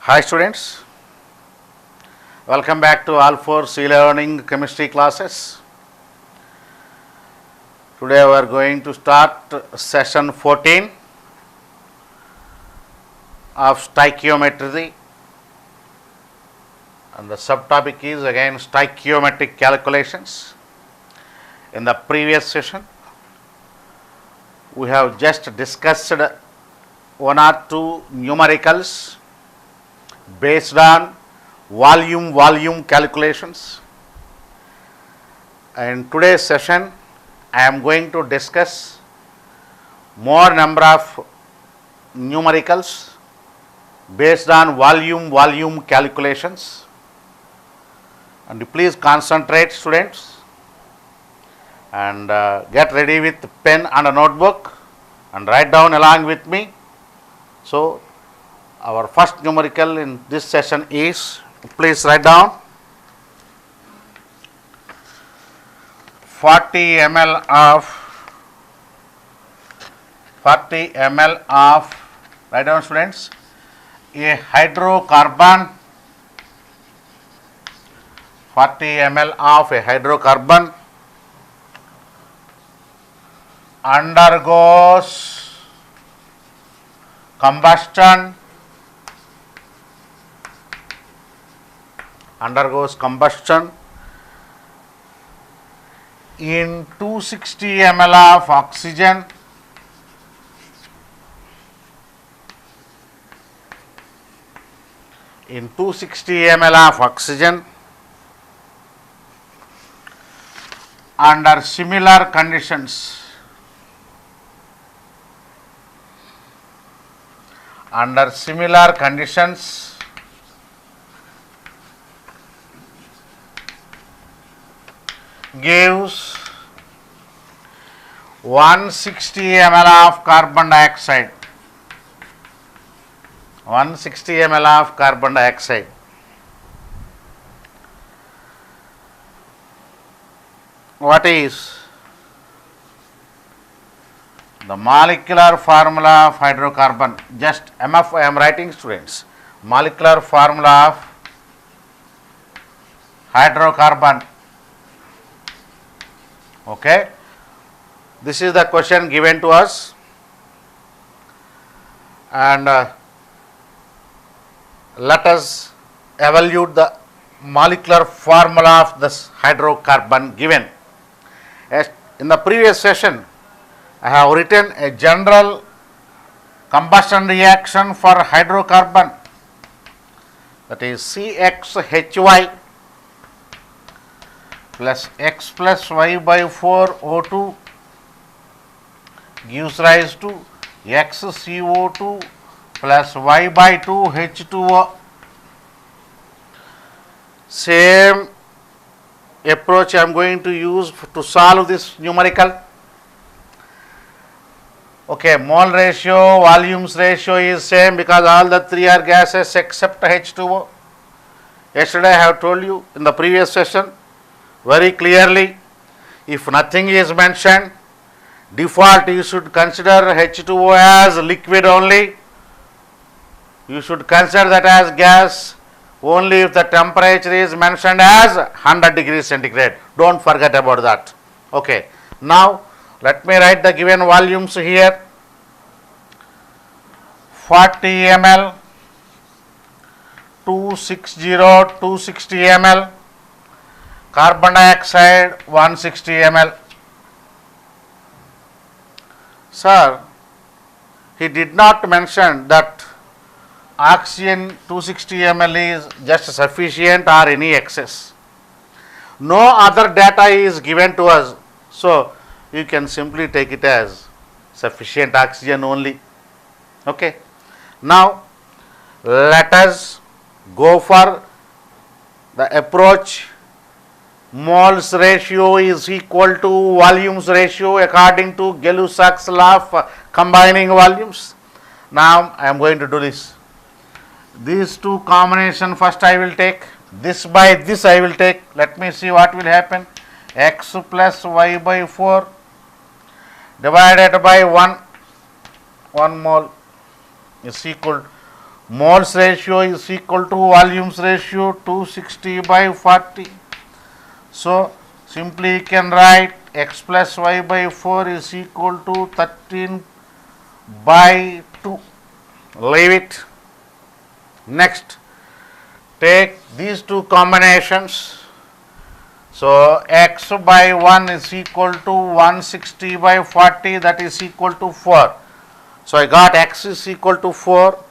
Hi students, welcome back to all four C-Learning chemistry classes. Today we are going to start session 14 of stoichiometry, and the subtopic is again stoichiometric calculations. In the previous session we have just discussed one or two numericals based on volume calculations. In today's session I am going to discuss more number of numericals based on volume calculations, and please concentrate students and get ready with pen and a notebook and write down along with me. So our first numerical in this session is, please write down, 40 ml of, write down students, a hydrocarbon, 40 ml of a hydrocarbon undergoes combustion in 260 ml of oxygen under similar conditions. Gives 160 ml of carbon dioxide. What is the molecular formula of hydrocarbon? Just MF I am writing, students. Molecular formula of hydrocarbon. Okay, this is the question given to us, and let us evaluate the molecular formula of this hydrocarbon given. As in the previous session I have written a general combustion reaction for hydrocarbon, that is CXHY plus X plus Y by 4 O2 gives rise to XCO2 plus Y by 2 H2O. Same approach I am going to use to solve this numerical. Okay, mole ratio, volumes ratio is same because all the three are gases except H2O. Yesterday I have told you in the previous session very clearly, if nothing is mentioned, default you should consider H2O as liquid only. You should consider that as gas only if the temperature is mentioned as 100 degrees centigrade. Don't forget about that. Okay. Now let me write the given volumes here. 40 ml, 260 ml, carbon dioxide 160 ml. Sir, he did not mention that oxygen 260 ml is just sufficient or any excess. No other data is given to us, so you can simply take it as sufficient oxygen only. Okay. Now let us go for the approach. Moles ratio is equal to volumes ratio according to Gay-Lussac's law of combining volumes. Now I am going to do this. These two combination first I will take. This by this I will take. Let me see what will happen. X plus Y by 4 divided by 1 mole is equal moles ratio is equal to volumes ratio 260 by 40. So simply you can write x plus y by 4 is equal to 13 by 2. Leave it. Next, take these two combinations. So x by 1 is equal to 160 by 40, that is equal to 4. So I got x is equal to 4.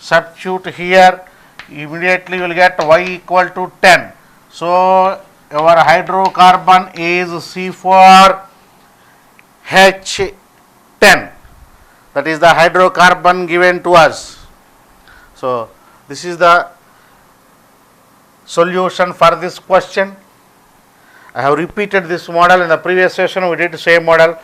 Substitute here, immediately you will get y equal to 10. So your hydrocarbon is C4H10. That is the hydrocarbon given to us. So this is the solution for this question. I have repeated this model in the previous session. We did the same model.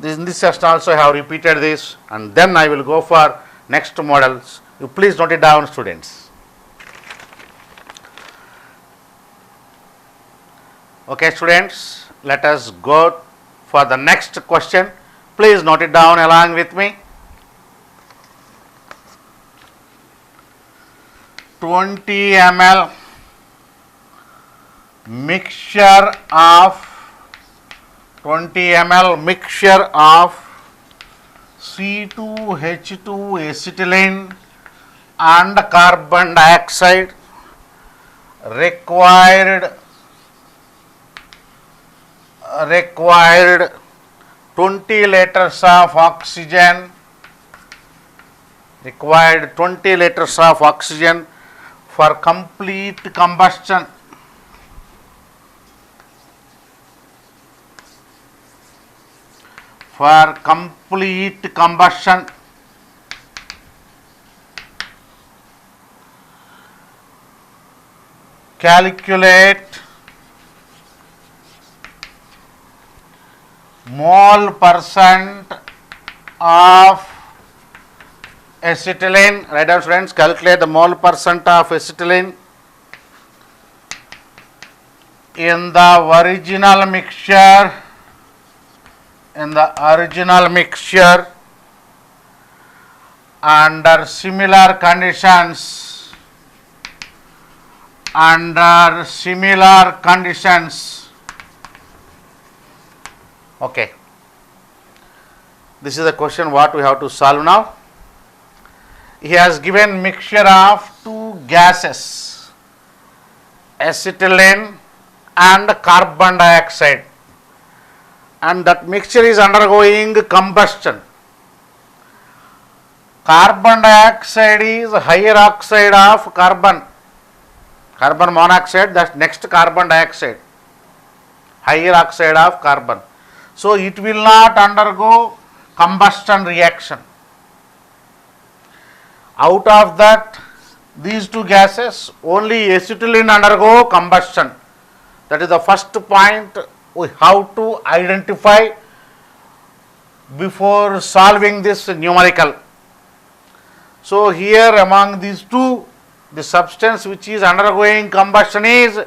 In this session also I have repeated this, and then I will go for next models. You please note it down, students. Okay, students, let us go for the next question. Please note it down along with me. 20 ml mixture of C2H2 acetylene and carbon dioxide required 20 liters of oxygen, for complete combustion. Calculate mole percent of acetylene. Write down, students, calculate the mole percent of acetylene in the original mixture, under similar conditions. Okay, this is the question what we have to solve now. He has given mixture of two gases, acetylene and carbon dioxide, and that mixture is undergoing combustion. Carbon dioxide is higher oxide of carbon monoxide, that's next carbon dioxide, higher oxide of carbon. So it will not undergo combustion reaction. Out of that, these two gases, only acetylene undergo combustion. That is the first point we have to identify before solving this numerical. So here among these two, the substance which is undergoing combustion is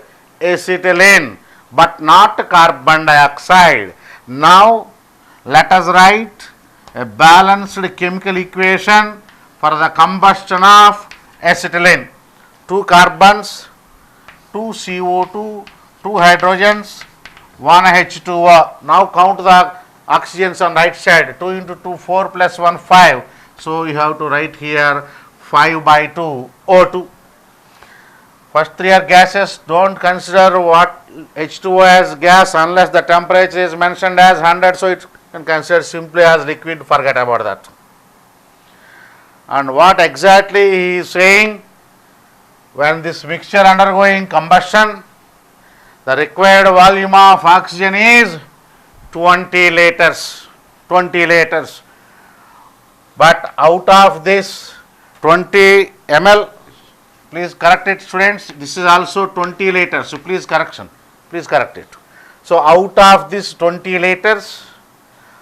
acetylene, but not carbon dioxide. Now let us write a balanced chemical equation for the combustion of acetylene. 2 carbons, 2 CO2, 2 hydrogens, 1 H2O. Now count the oxygens on right side. 2 into 2, 4 plus 1, 5. So you have to write here 5 by 2 O2. First 3 are gases. Don't consider what H2O as gas unless the temperature is mentioned as 100. So it can consider simply as liquid. Forget about that. And what exactly he is saying, when this mixture undergoing combustion, the required volume of oxygen is 20 liters. But out of this 20 ml, please correct it, students, this is also 20 liters. So please correct it. So out of this 20 liters,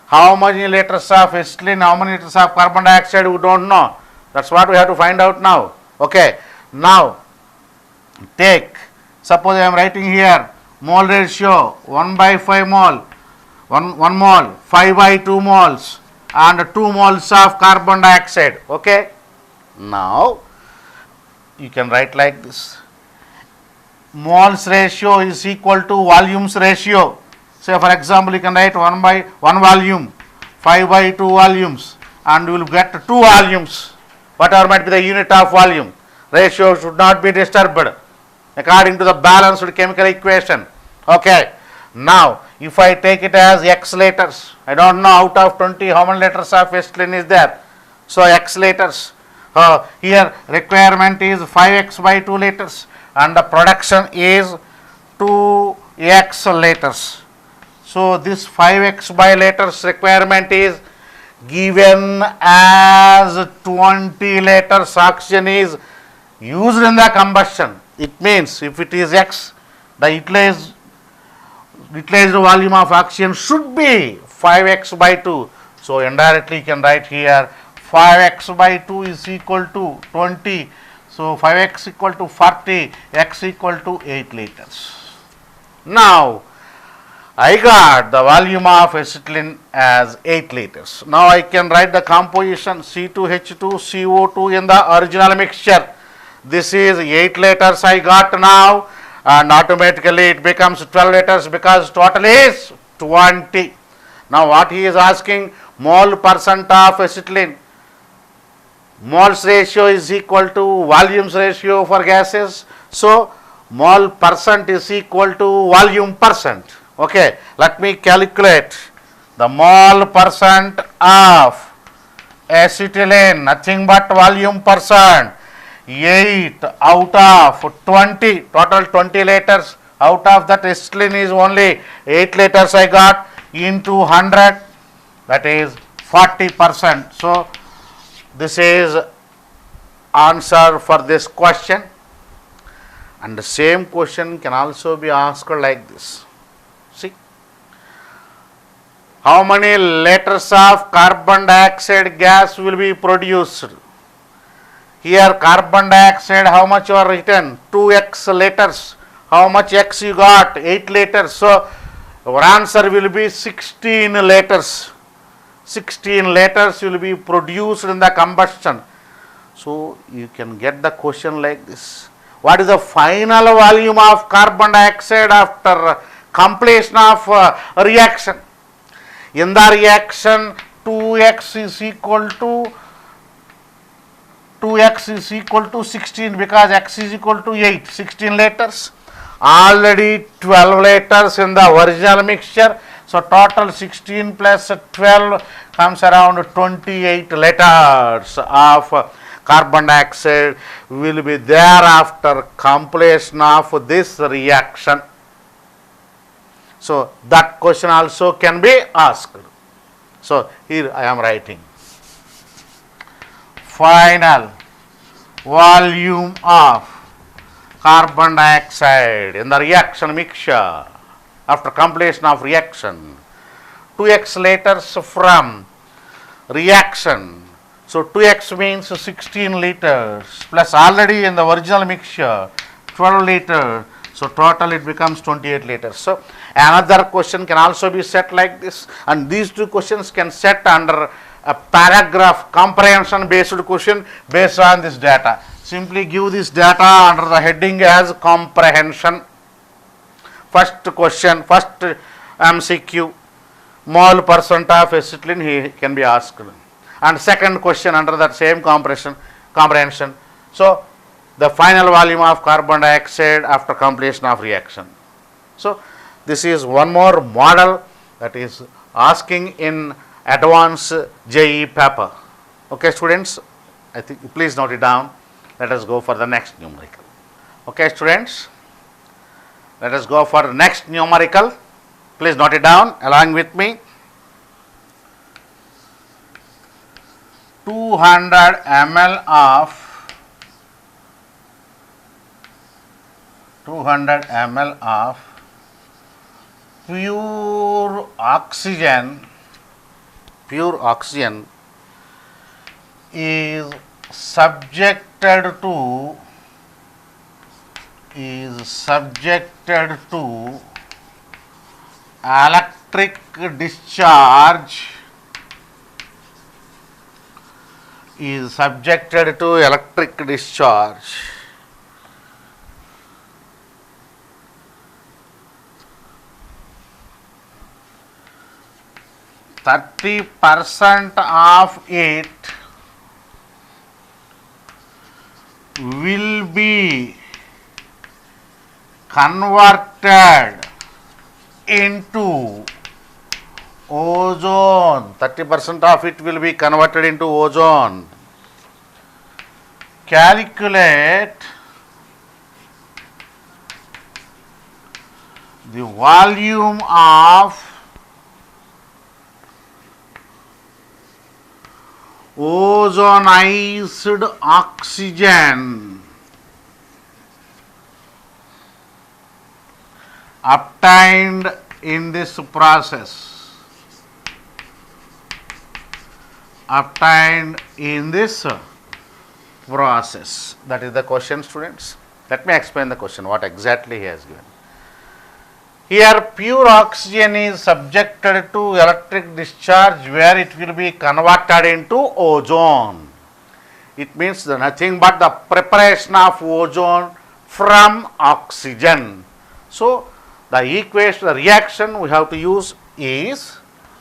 how many liters of acetylene, how many liters of carbon dioxide, we don't know. That's what we have to find out now. Okay. Now take, suppose I am writing here mole ratio 1 by 5 mole, 1 mole, 5 by 2 moles, and 2 moles of carbon dioxide. Okay. Now you can write like this: moles ratio is equal to volumes ratio. Say for example, you can write 1 by 1 volume, 5 by 2 volumes, and you will get 2 volumes, whatever might be the unit of volume. Ratio should not be disturbed according to the balanced chemical equation. Okay. Now if I take it as X liters, I don't know out of 20 how many liters of acetylene is there. So X liters. Here requirement is 5x by 2 liters and the production is 2x liters. So this 5x by liters requirement is given as 20 liters oxygen is used in the combustion. It means if it is X, the utilized volume of oxygen should be 5x by 2. So indirectly you can write here 5x by 2 is equal to 20. So 5x equal to 40, x equal to 8 liters. Now I got the volume of acetylene as 8 liters. Now I can write the composition C2H2CO2 in the original mixture. This is 8 liters I got now, and automatically it becomes 12 liters because total is 20. Now what he is asking, mole percent of acetylene. Moles ratio is equal to volumes ratio for gases. So mole percent is equal to volume percent. Okay, let me calculate the mole percent of acetylene, nothing but volume percent. 8 out of 20, total 20 liters. Out of that acetylene is only 8 liters I got, into 100, that is 40%. So this is answer for this question. And the same question can also be asked like this. See, how many liters of carbon dioxide gas will be produced? Here carbon dioxide, how much you are written? 2x liters. How much x you got? 8 liters. So our answer will be 16 liters. 16 liters will be produced in the combustion. So you can get the question like this: what is the final volume of carbon dioxide after completion of reaction? In the reaction, 2x is equal to 16 because x is equal to 8, 16 liters. Already 12 liters in the original mixture. So total 16 plus 12 comes around 28 liters of carbon dioxide will be there after completion of this reaction. So that question also can be asked. So here I am writing final volume of carbon dioxide in the reaction mixture after completion of reaction, 2x liters from reaction. So 2x means 16 liters plus already in the original mixture 12 liters. So total it becomes 28 liters. So another question can also be set like this, and these two questions can set under a paragraph comprehension based question based on this data. Simply give this data under the heading as comprehension. First question, first MCQ, mole percent of acetylene he can be asked. And second question under that same comprehension. So the final volume of carbon dioxide after completion of reaction. So this is one more model that is asking in advanced JEE paper. Okay students, I think please note it down. Let us go for the next numerical. Okay students, let us go for the next numerical. Please note it down along with me. 200 ml of 200 ml of pure oxygen is subjected to electric discharge is subjected to electric discharge. %30 of it will be converted into ozone. 30% of it will be converted into ozone. Calculate the volume of ozonized oxygen obtained in this process. That is the question, students. Let me explain the question, what exactly he has given. Here pure oxygen is subjected to electric discharge where it will be converted into ozone. It means nothing but the preparation of ozone from oxygen. So the equation, the reaction we have to use is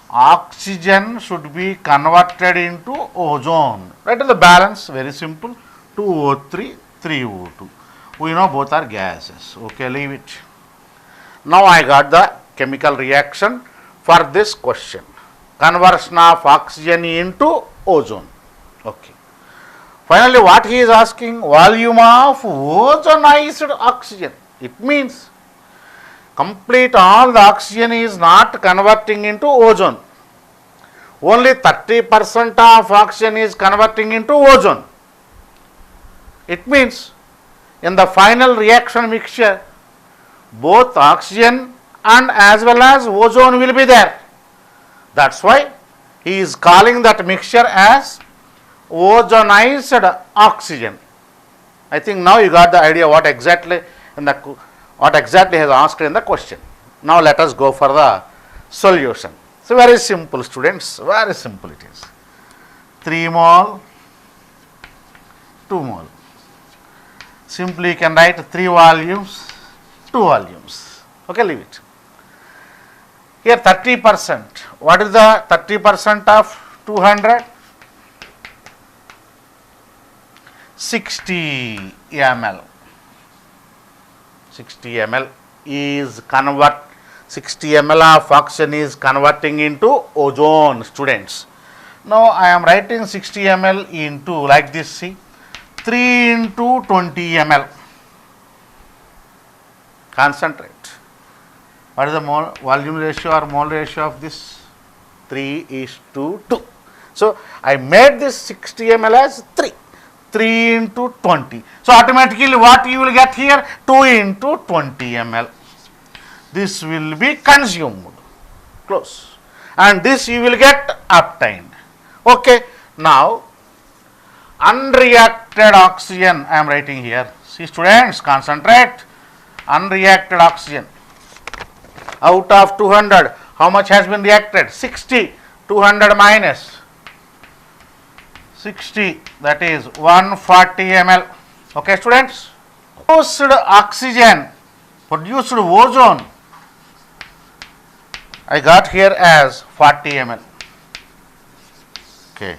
oxygen should be converted into ozone. Right, the balance very simple, 2O3, 3O2. We know both are gases. Okay, leave it. Now I got the chemical reaction for this question. Conversion of oxygen into ozone. Okay. Finally, what he is asking? Volume of ozonized oxygen. It means complete all the oxygen is not converting into ozone. Only 30% of oxygen is converting into ozone. It means in the final reaction mixture, both oxygen and as well as ozone will be there. That's why he is calling that mixture as ozonized oxygen. I think now you got the idea what exactly has asked in the question. Now let us go for the solution. So very simple, students, very simple it is. 3 mole, 2 mole. Simply you can write 3 volumes, 2 volumes. Okay, leave it. Here 30%. What is the 30% of 200? 60 ml. 60 ml is 60 ml of oxygen is converting into ozone, students. Now I am writing 60 ml into like this, see, 3 into 20 ml. Concentrate. What is the volume ratio or mole ratio of this? 3:2. So I made this 60 ml as 3 into 20. So automatically what you will get here? 2 into 20 ml. This will be consumed. Close. And this you will get obtained. Okay. Now unreacted oxygen I am writing here. See, students, concentrate. Unreacted oxygen. Out of 200, how much has been reacted? 60. 200 minus 60, that is 140 ml. Okay, students? Produced oxygen, produced ozone, I got here as 40 ml. Okay.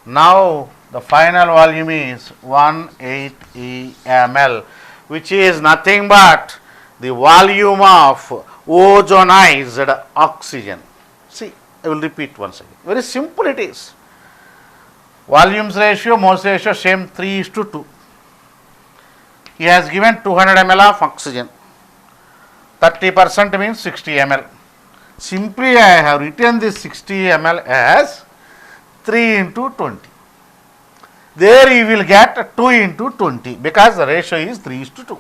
Now the final volume is 180 ml, which is nothing but the volume of ozonized oxygen. See, I will repeat once again. Very simple it is. Volumes ratio, moles ratio same, 3:2. He has given 200 ml of oxygen. 30% means 60 ml. Simply I have written this 60 ml as 3 into 20. There you will get 2 into 20 because the ratio is 3:2.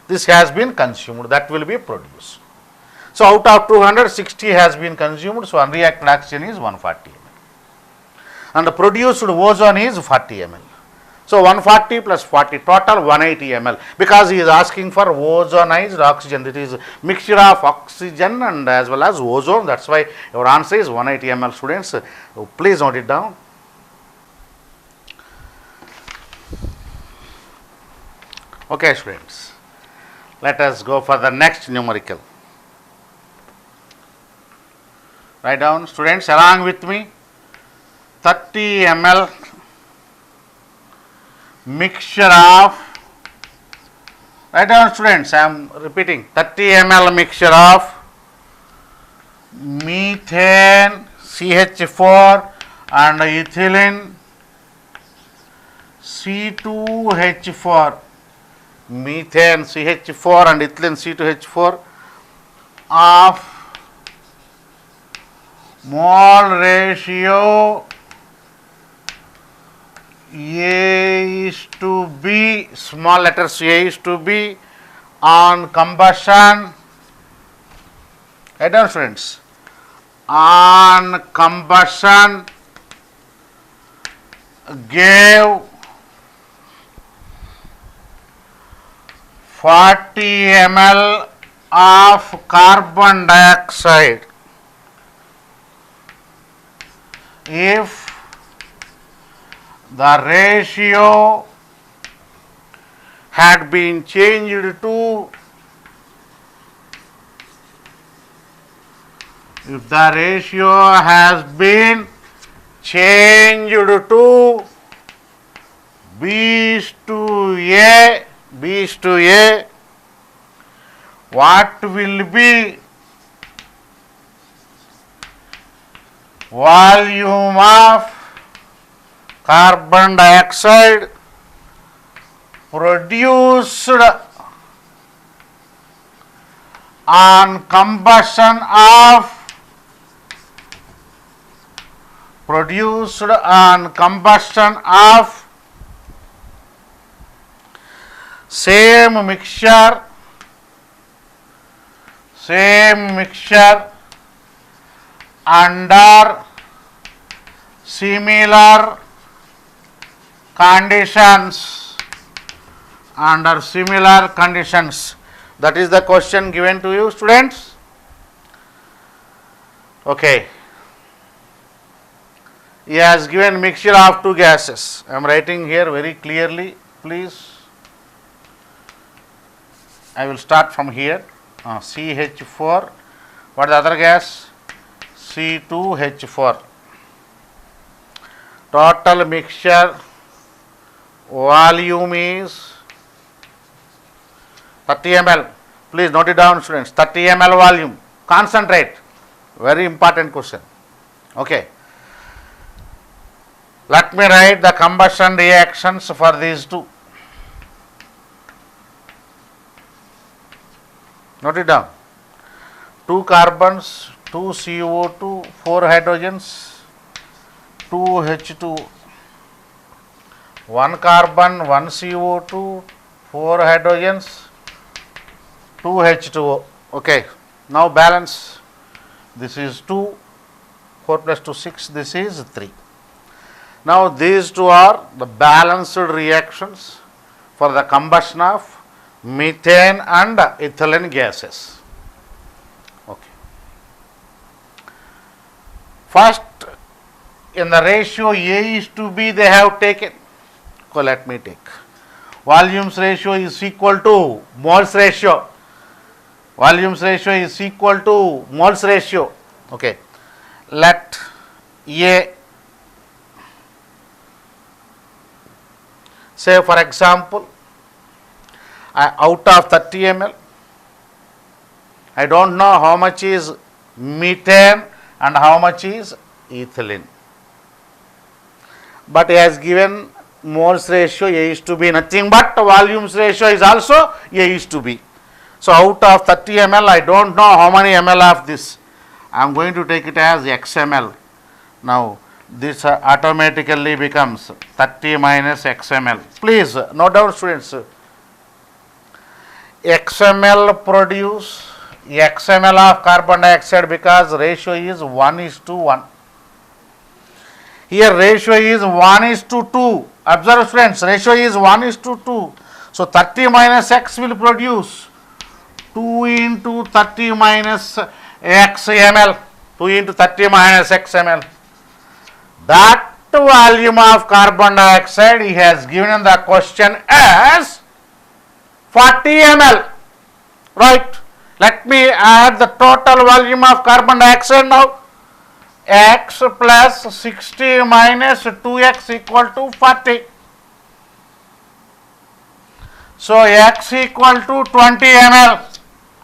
This has been consumed, that will be produced. So out of 260 has been consumed, so unreacted oxygen is 140 ml. And the produced ozone is 40 ml. So 140 plus 40, total 180 ml, because he is asking for ozonized oxygen. That is mixture of oxygen and as well as ozone. That's why your answer is 180 ml, students. Please note it down. Okay, students, let us go for the next numerical. Write down, students, along with me, 30 ml mixture of, write down, students, I am repeating, 30 ml mixture of methane CH4 and ethylene C2H4, methane CH4 and ethylene C2H4 of mole ratio A is to B, small letters A is to B, on combustion, write down, students, on combustion gave 40 ml of carbon dioxide. If the ratio had been changed to, if the ratio has been changed to B is to A, B is to A, what will be volume of carbon dioxide produced on combustion of same mixture under similar conditions, that is the question given to you, students. Okay, he has given mixture of two gases. I am writing here very clearly, please. I will start from here. CH4, what is the other gas? C2H4. Total mixture volume is 30 ml. Please note it down, students. 30 ml volume. Concentrate. Very important question. Okay. Let me write the combustion reactions for these two. Note it down. 2 carbons, 2 CO2, 4 hydrogens, 2 H2O. 1 carbon, 1 CO2, 4 hydrogens, 2 H2O. Okay. Now balance. This is 2, 4 plus 2, 6. This is 3. Now these two are the balanced reactions for the combustion of methane and ethylene gases. Okay. First, in the ratio A is to B, they have taken. So let me take. Volumes ratio is equal to moles ratio. Volumes ratio is equal to moles ratio. Okay. Let A, say for example, out of 30 ml, I don't know how much is methane and how much is ethylene. But he has given moles ratio A is to B, nothing but volumes ratio is also A is to B. So out of 30 ml, I don't know how many ml of this. I am going to take it as XML. Now this automatically becomes 30 minus XML. Please note down, students. XML produce XML of carbon dioxide because ratio is 1:1. Here ratio is 1:2. Observe, students, ratio is 1:2. So 30 minus X will produce 2 into 30 minus XML. 2 into 30 minus XML. That volume of carbon dioxide he has given in the question as 40 ml. Right. Let me add the total volume of carbon dioxide now. X plus 60 minus 2x equal to 40. So x equal to 20 ml.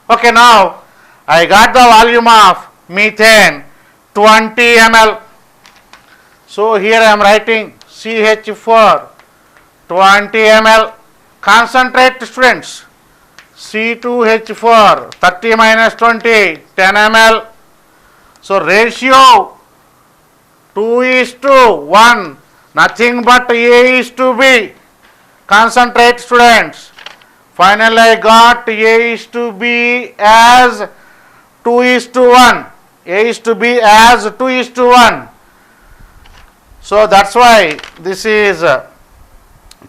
Okay, now I got the volume of methane 20 ml. So here I am writing CH4 20 ml. Concentrate, students. C2H4 30 minus 20 10 ml. So ratio 2:1, nothing but A is to B. Concentrate, students. Finally I got A is to B as 2:1. A is to B as 2:1. So that's why this is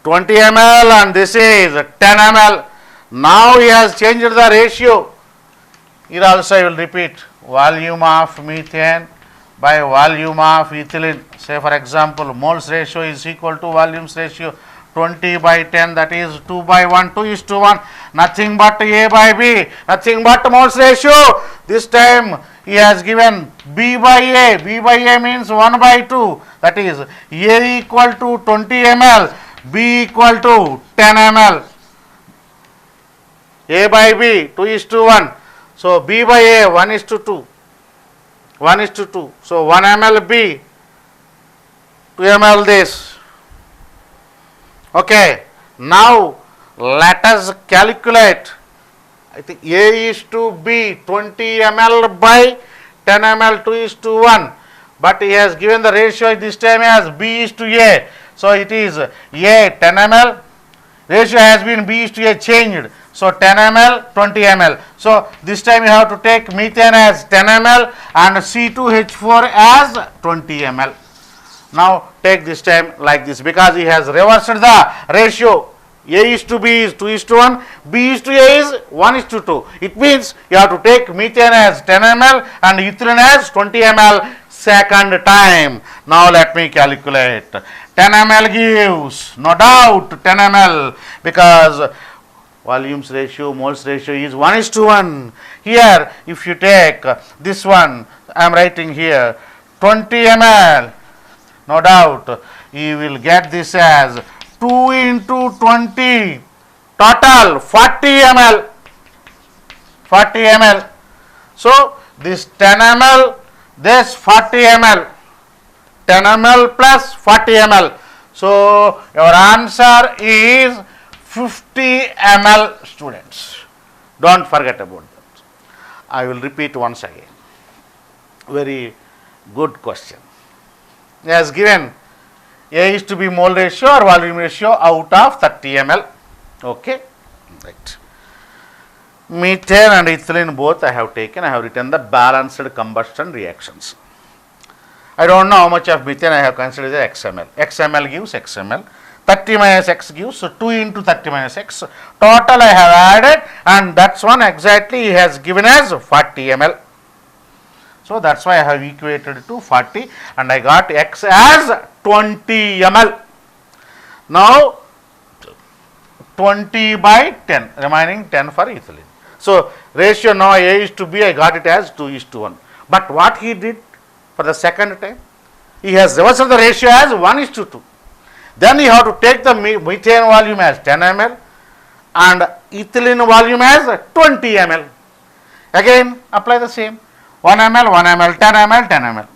20 ml and this is 10 ml. Now he has changed the ratio. Here also I will repeat, volume of methane by volume of ethylene. Say for example, moles ratio is equal to volumes ratio 20 by 10, that is 2 by 1, 2:1, nothing but A by B, nothing but moles ratio. This time he has given B by A. B by A means 1 by 2, that is A equal to 20 ml, B equal to 10 ml. A by B 2:1. So B by A 1:2. 1:2. So 1 ml B, 2 ml this. Okay. Now let us calculate. I think A is to B 20 ml by 10 ml 2:1. But he has given the ratio this time as B is to A. So it is A 10 ml. Ratio has been B is to A changed. So 10 ml 20 ml. So this time you have to take methane as 10 ml and C2H4 as 20 ml. Now take this time like this, because he has reversed the ratio. A is to B is 2:1, B is to A is 1:2. It means you have to take methane as 10 ml and ethylene as 20 ml second time. Now let me calculate. 10 ml gives, no doubt, 10 ml, because volumes ratio, moles ratio is 1:1. Here if you take this one, I am writing here 20 ml, no doubt you will get this as 2 into 20, total 40 ml. 40 ml. So this 10 ml, this 40 ml. 10 ml plus 40 ml. So your answer is 50 ml, students. Don't forget about that. I will repeat once again. Very good question. He has given A is to be mole ratio or volume ratio out of 30 ml. Okay. Right. Methane and ethylene both I have taken. I have written the balanced combustion reactions. I don't know how much of methane I have considered as XML. XML gives XML. 30 minus X gives, so 2 into 30 minus X. Total I have added, and that's one exactly he has given as 40 ml. So that's why I have equated to 40 and I got X as 20 ml. Now 20 by 10, remaining 10 for ethylene. So ratio now A is to B, I got it as 2:1. But what he did for the second time, he has reversed the ratio as 1:2. Then you have to take the methane volume as 10 ml and ethylene volume as 20 ml. Again apply the same. 1 ml, 1 ml, 10 ml, 10 ml.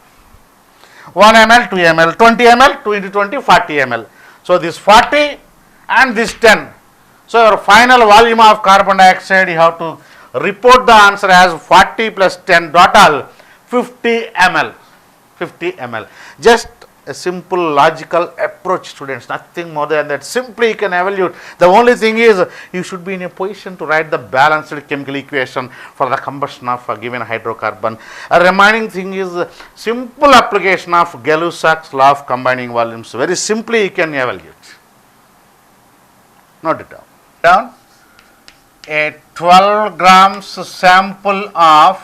1 ml, 2 ml, 20 ml, 2 into 20, 40 ml. So this 40 and this 10. So your final volume of carbon dioxide, you have to report the answer as 40 plus 10, total 50 ml. 50 ml. Just a simple logical approach, students, nothing more than that. Simply you can evaluate. The only thing is you should be in a position to write the balanced chemical equation for the combustion of a given hydrocarbon. A remaining thing is simple application of Gay-Lussac's law of combining volumes. Very simply you can evaluate. Note it down. A 12 grams sample of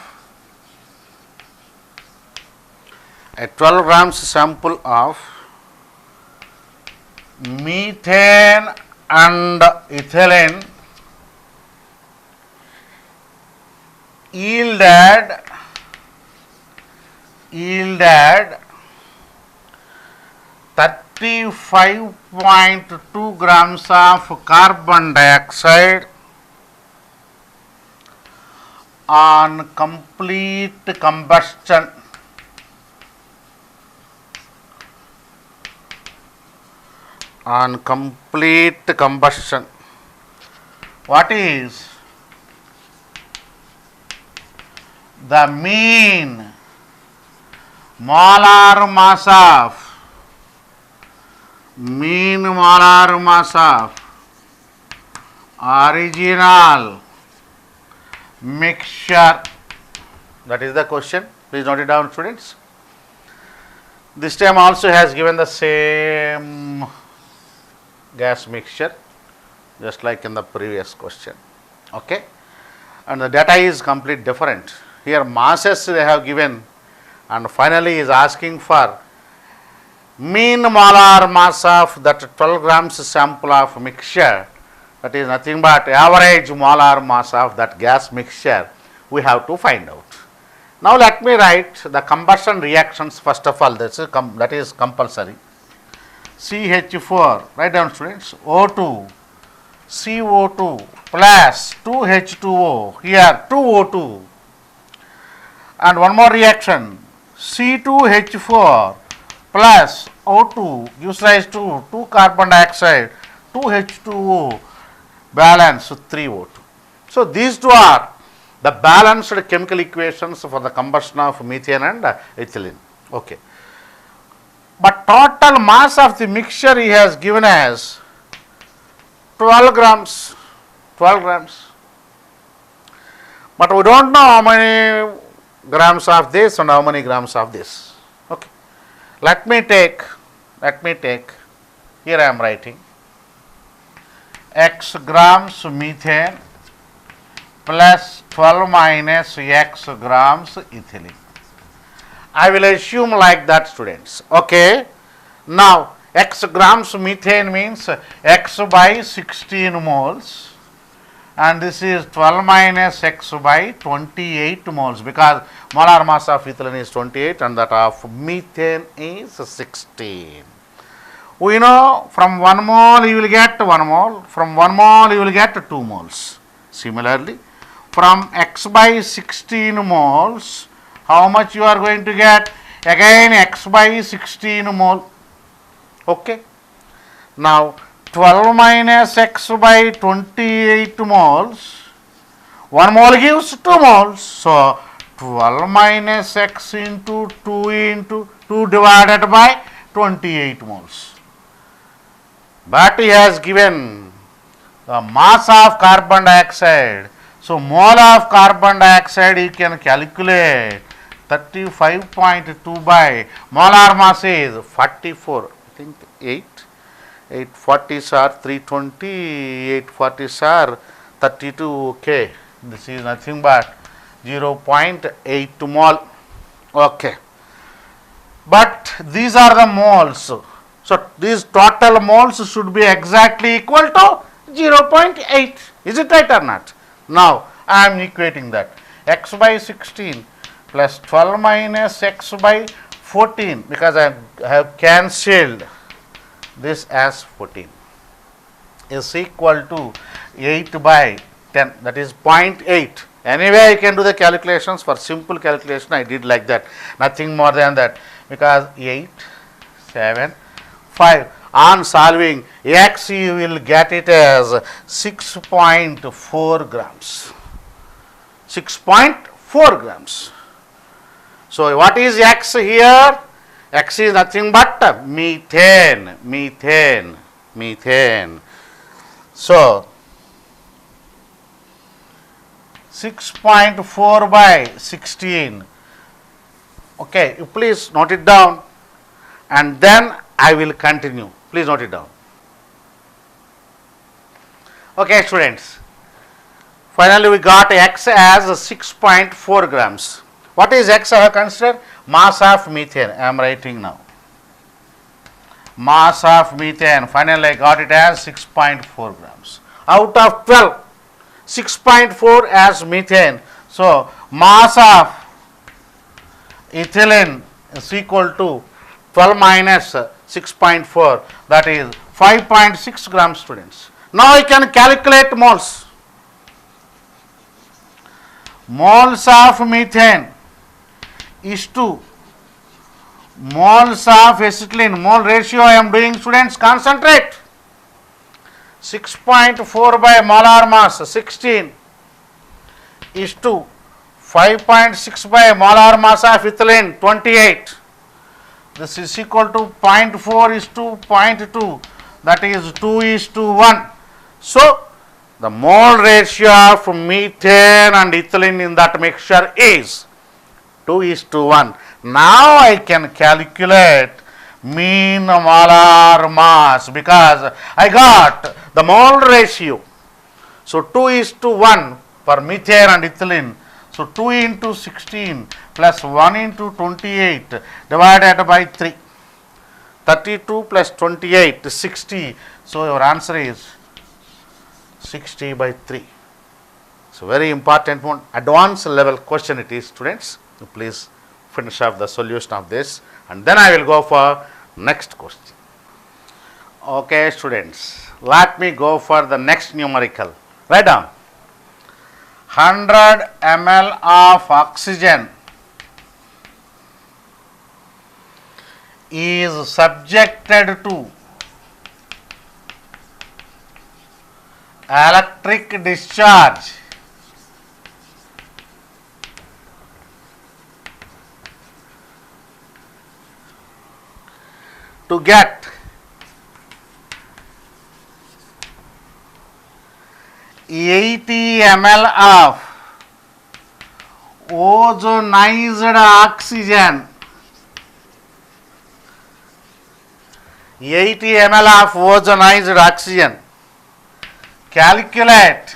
methane and ethylene yielded 35.2 grams of carbon dioxide on complete combustion. What is the mean molar mass of original mixture? That is the question. Please note it down, students. This time also has given the same gas mixture, just like in the previous question. Okay, and the data is completely different. Here masses they have given, and finally is asking for mean molar mass of that 12 grams sample of mixture. That is nothing but average molar mass of that gas mixture we have to find out. Now let me write the combustion reactions first of all. That is compulsory. CH4, write down, students. O2, CO2 plus 2H2O. Here 2O2. And one more reaction. C2H4 plus O2 gives rise to 2 carbon dioxide, 2H2O, balance 3O2. So these two are the balanced chemical equations for the combustion of methane and ethylene. Okay. But total mass of the mixture he has given as 12 grams. 12 grams. But we don't know how many grams of this and how many grams of this. Okay. Let me take, here I am writing x grams methane plus 12 minus x grams ethylene. I will assume like that, students. Okay. Now x grams methane means x by 16 moles, and this is 12 minus x by 28 moles, because molar mass of ethylene is 28 and that of methane is 16. We know from 1 mole you will get 1 mole, from 1 mole you will get 2 moles. Similarly, from x by 16 moles, how much you are going to get? Again x by 16 mole. Okay. Now 12 minus x by 28 moles, 1 mole gives 2 moles. So 12 minus x into 2 divided by 28 moles. But he has given the mass of carbon dioxide. So mole of carbon dioxide you can calculate 35.2 by molar mass is 44. I think 8 40s are 320, 840s are 32. Okay, this is nothing but 0.8 mole. Okay, but these are the moles. So these total moles should be exactly equal to 0.8. Is it right or not? Now I am equating that x by 16 plus 12 minus x by 14, because I have cancelled this as 14, is equal to 8 by 10, that is 0.8. Anyway, I can do the calculations. For simple calculation I did like that, nothing more than that, because 8, 7, 5. On solving x you will get it as 6.4 grams. 6.4 grams. So what is x here? X is nothing but methane. So 6.4 by 16. Okay, you please note it down and then I will continue. Please note it down. Okay, students. Finally, we got x as 6.4 grams. What is x I have considered? Mass of methane. I am writing now. Mass of methane. Finally, I got it as 6.4 grams. Out of 12, 6.4 as methane. So, mass of ethylene is equal to 12 minus 6.4, that is 5.6 grams, students. Now I can calculate moles. Moles of methane is to moles of acetylene. Mole ratio I am doing, students, concentrate. 6.4 by molar mass 16 is to 5.6 by molar mass of ethylene 28. This is equal to 0.4 is to 0.2, that is 2 is to 1. So, the mole ratio of methane and ethylene in that mixture is 2 is to 1. Now I can calculate mean molar mass because I got the mole ratio. So, 2 is to 1 for methane and ethylene. So, 2 into 16 plus 1 into 28 divided by 3. 32 plus 28 is 60. So, your answer is 60 by 3. So, very important one, advanced level question it is, students. So, please finish up the solution of this and then I will go for next question. Okay, students, let me go for the next numerical. Write down. 100 ml of oxygen is subjected to electric discharge to get 80 ml of ozonized oxygen. 80 ml of ozonized oxygen. Calculate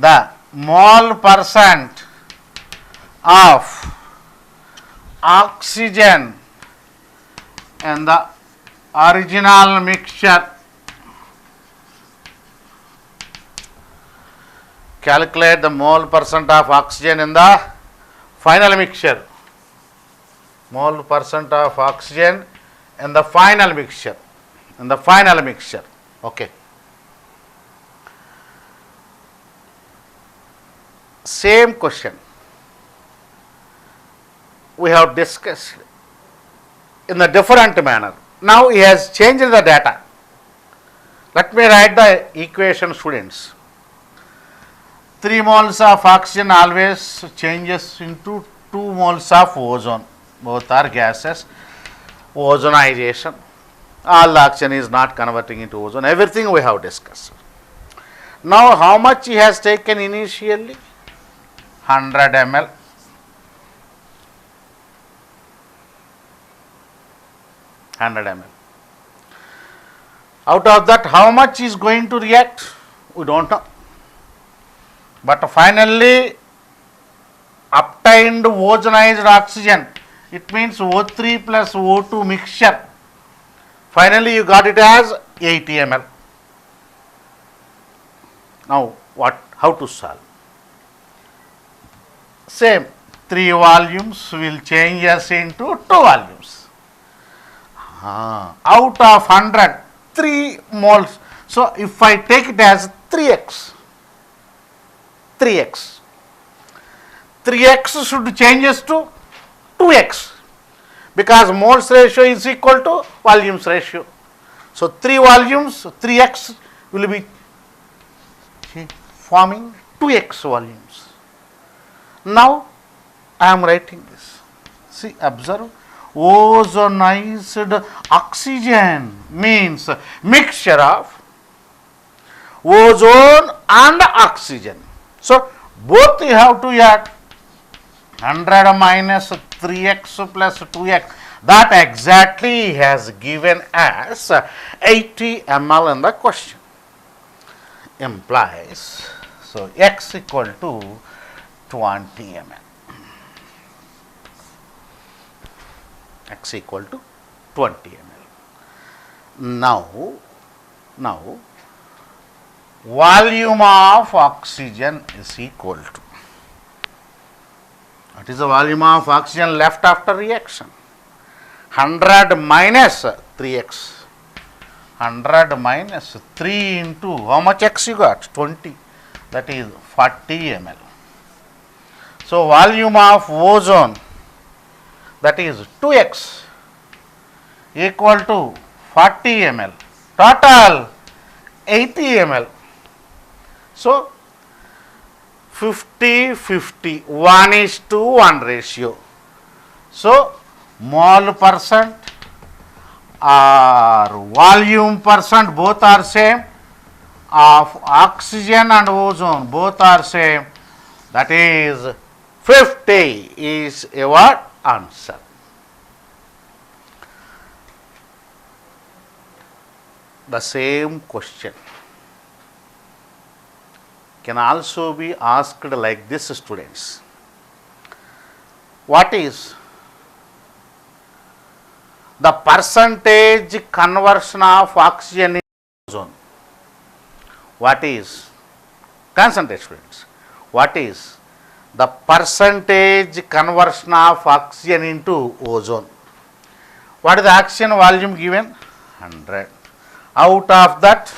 the mole percent of oxygen in the original mixture. Calculate the mole percent of oxygen in the final mixture. Mole percent of oxygen in the final mixture. Okay. Same question we have discussed in a different manner. Now he has changed the data. Let me write the equation, students. 3 moles of oxygen always changes into 2 moles of ozone. Both are gases. Ozonization. All the oxygen is not converting into ozone. Everything we have discussed. Now how much he has taken initially? 100 ml. 100 ml. Out of that, how much is going to react? We don't know. But finally, obtained ozonized oxygen, it means O3 plus O2 mixture. Finally, you got it as 80 ml. Now, how to solve? Same, 3 volumes will change us into 2 volumes. Out of 100, 3 moles. So, if I take it as 3x should change us to 2x because moles ratio is equal to volumes ratio. So, 3 volumes, 3x will be forming 2x volumes. Now, I am writing this. See, observe. Ozonized oxygen means mixture of ozone and oxygen. So, both you have to add 100 minus 3x plus 2x. That exactly has given as 80 ml in the question. Implies, so x equal to 20 ml. X equal to 20 ml. Now volume of oxygen is equal to, what is the volume of oxygen left after reaction? 100 minus 3x. 100 minus 3 into how much x you got? 20. That is 40 ml. So volume of ozone, that is 2x, equal to 40 ml. Total 80 ml. So 50-50, 1:1 ratio. So mole percent or volume percent both are same, of oxygen and ozone both are same, that is 50 is your answer. The same question can also be asked like this, students. What is the percentage conversion of oxygen in ozone? What is, concentrate students, what is the percentage conversion of oxygen into ozone? What is the oxygen volume given? 100. Out of that,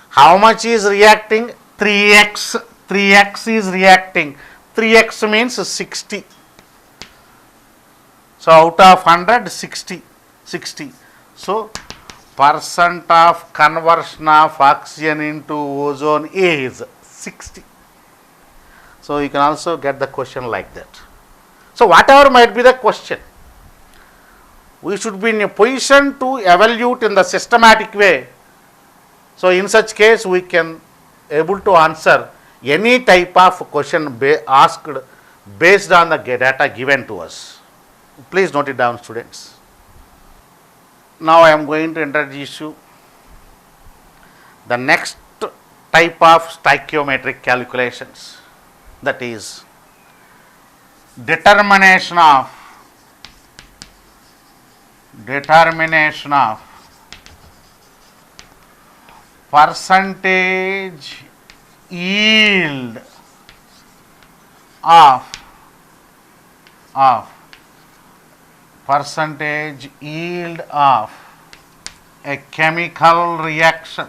how much is reacting? 3x. 3x is reacting. 3x means 60. So out of 100, 60. So percent of conversion of oxygen into ozone is 60. So you can also get the question like that. So whatever might be the question, we should be in a position to evaluate in the systematic way. So in such case, we can able to answer any type of question asked based on the data given to us. Please note it down, students. Now I am going to introduce you the next type of stoichiometric calculations, that is determination of percentage yield of percentage yield of a chemical reaction.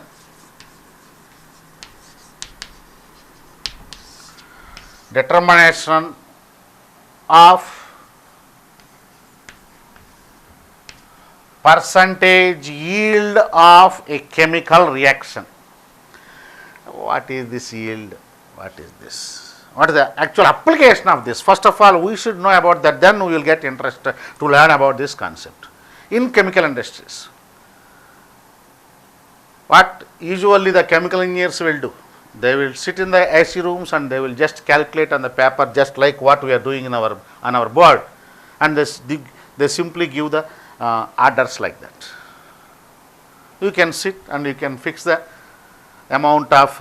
Determination of percentage yield of a chemical reaction. What is this yield? What is this? What is the actual application of this? First of all, we should know about that, then we will get interested to learn about this concept. In chemical industries, what usually the chemical engineers will do? They will sit in the AC rooms and they will just calculate on the paper, just like what we are doing in on our board, and they simply give the orders like that. You can sit and you can fix the amount of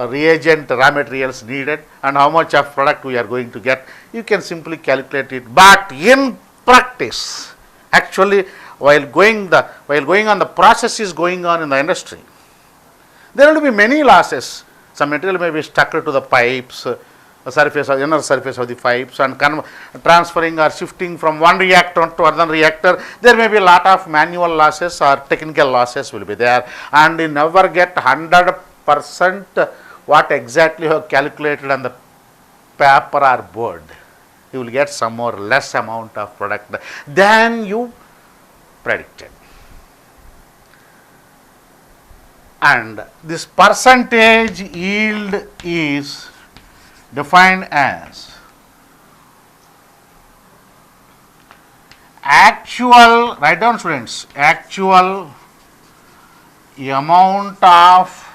reagent, raw materials needed, and how much of product we are going to get. You can simply calculate it. But in practice, actually, while going on the process is going on in the industry, there will be many losses. Some material may be stuck to the pipes, inner surface of the pipes, and transferring or shifting from one reactor to another reactor. There may be a lot of manual losses or technical losses will be there, and you never get 100% what exactly you have calculated on the paper or board. You will get some more less amount of product than you predicted. And this percentage yield is defined as actual, write down students, actual amount of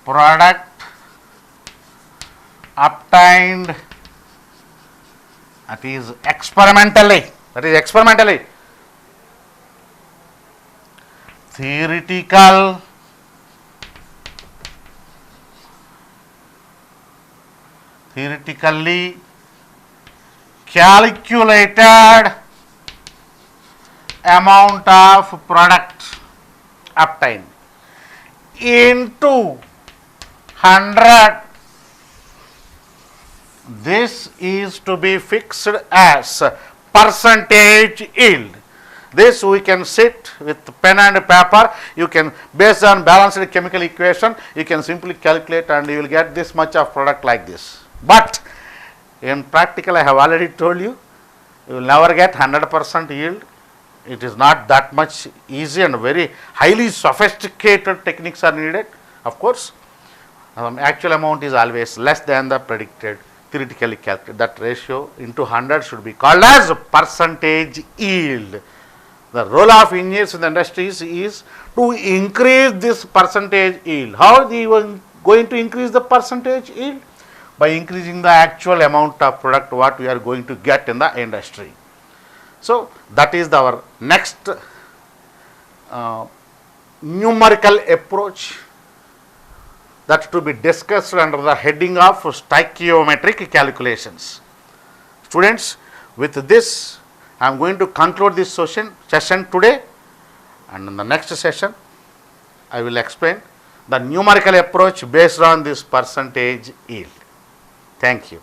product obtained, that is experimentally, theoretically calculated amount of product obtained. into 100. This is to be fixed as percentage yield. This we can sit with pen and paper. You can, based on balanced chemical equation, you can simply calculate and you will get this much of product like this. But in practical, I have already told you, you will never get 100% yield. It is not that much easy, and very highly sophisticated techniques are needed. Of course, actual amount is always less than the predicted theoretically calculated. That ratio into 100 should be called as percentage yield. The role of engineers in the industries is to increase this percentage yield. How are you going to increase the percentage yield? By increasing the actual amount of product what we are going to get in the industry. So that is our next numerical approach that to be discussed under the heading of stoichiometric calculations. Students, with this I am going to conclude this session today, and in the next session I will explain the numerical approach based on this percentage yield. Thank you.